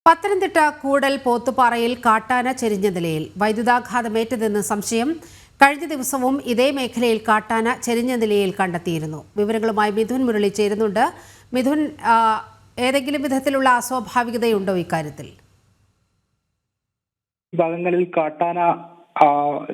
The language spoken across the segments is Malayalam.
പത്തനംതിട്ട കൂടൽ പോത്തുപാറയിൽ കാട്ടാന ചെരിഞ്ഞ നിലയിൽ വൈദ്യുതാഘാതമേറ്റതെന്ന് സംശയം. കഴിഞ്ഞ ദിവസവും ഇതേ മേഖലയിൽ കാട്ടാന ചെരിഞ്ഞ നിലയിൽ കണ്ടെത്തിയിരുന്നു. വിവരങ്ങളുമായി മിഥുൻ മുരളി ചേരുന്നുണ്ട്. മിഥുൻ, ഏതെങ്കിലും വിധത്തിലുള്ള അസ്വാഭാവികതയുണ്ടോ ഇക്കാര്യത്തിൽ? ഭാഗങ്ങളിൽ കാട്ടാന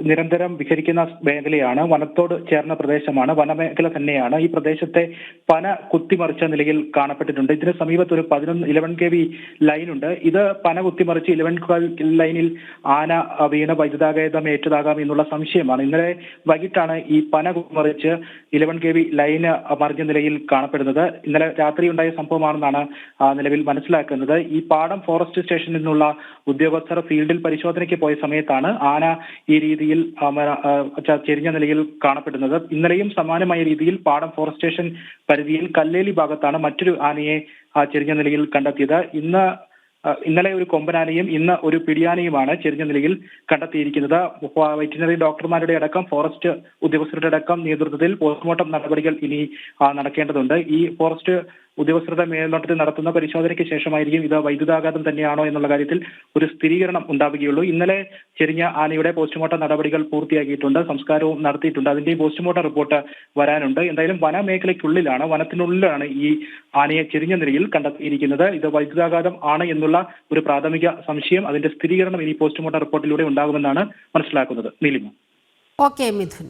നിരന്തരം വിഹരിക്കുന്ന മേഖലയാണ്. വനത്തോട് ചേർന്ന പ്രദേശമാണ്, വനമേഖല തന്നെയാണ്. ഈ പ്രദേശത്തെ പന കുത്തിമറിച്ച നിലയിൽ കാണപ്പെട്ടിട്ടുണ്ട്. ഇതിന് സമീപത്ത് ഒരു 11 kV ലൈനുണ്ട്. ഇത് പന കുത്തിമറിച്ച് 11 ലൈനിൽ ആന വീണ വൈദ്യുതാഘാതം ഏറ്റതാകാം എന്നുള്ള സംശയമാണ്. ഇന്നലെ വൈകിട്ടാണ് ഈ പന കുത്തിമറിച്ച് 11 kV ലൈന് മറിഞ്ഞ നിലയിൽ കാണപ്പെടുന്നത്. ഇന്നലെ രാത്രി ഉണ്ടായ സംഭവമാണെന്നാണ് നിലവിൽ മനസ്സിലാക്കുന്നത്. ഈ പാടം ഫോറസ്റ്റ് സ്റ്റേഷനിൽ നിന്നുള്ള ഉദ്യോഗസ്ഥർ ഫീൽഡിൽ പരിശോധനയ്ക്ക് പോയ സമയത്താണ് ആന ഈ രീതിയിൽ ചെരിഞ്ഞ നിലയിൽ കാണപ്പെടുന്നത്. ഇന്നലെയും സമാനമായ രീതിയിൽ പാടം ഫോറസ്റ്റ് സ്റ്റേഷൻ പരിധിയിൽ കല്ലേലി ഭാഗത്താണ് മറ്റൊരു ആനയെ ചെരിഞ്ഞ നിലയിൽ കണ്ടെത്തിയത്. ഇന്നലെ ഒരു കൊമ്പനാനയും ഇന്ന് ഒരു പിടിയാനയുമാണ് ചെരിഞ്ഞ നിലയിൽ കണ്ടെത്തിയിരിക്കുന്നത്. വെറ്റിനറി ഡോക്ടർമാരുടെ അടക്കം ഫോറസ്റ്റ് ഉദ്യോഗസ്ഥരുടെ അടക്കം നേതൃത്വത്തിൽ പോസ്റ്റ്മോർട്ടം നടപടികൾ ഇനി നടക്കേണ്ടതുണ്ട്. ഈ ഫോറസ്റ്റ് ഉദ്യോഗസ്ഥരുടെ മേൽനോട്ടത്തിൽ നടത്തുന്ന പരിശോധനയ്ക്ക് ശേഷമായിരിക്കും ഇത് വൈദ്യുതാഘാതം തന്നെയാണോ എന്നുള്ള കാര്യത്തിൽ ഒരു സ്ഥിരീകരണം ഉണ്ടാവുകയുള്ളൂ. ഇന്നലെ ചെരിഞ്ഞ ആനയുടെ പോസ്റ്റ്മോർട്ടം നടപടികൾ പൂർത്തിയാക്കിയിട്ടുണ്ട്, സംസ്കാരവും നടത്തിയിട്ടുണ്ട്. അതിന്റെ പോസ്റ്റ്മോർട്ടം റിപ്പോർട്ട് വരാനുണ്ട്. എന്തായാലും വനമേഖലയ്ക്കുള്ളിലാണ്, വനത്തിനുള്ളിലാണ് ഈ ആനയെ ചെരിഞ്ഞ നിലയിൽ കണ്ടെത്തിയിരിക്കുന്നത്. ഇത് വൈദ്യുതാഘാതം ആണ് എന്നുള്ള ഒരു പ്രാഥമിക സംശയം, അതിന്റെ സ്ഥിരീകരണം ഇനി പോസ്റ്റ്മോർട്ടം റിപ്പോർട്ടിലൂടെ ഉണ്ടാകുമെന്നാണ് മനസ്സിലാക്കുന്നത്. നീലിമ. ഓക്കെ മിഥുൻ.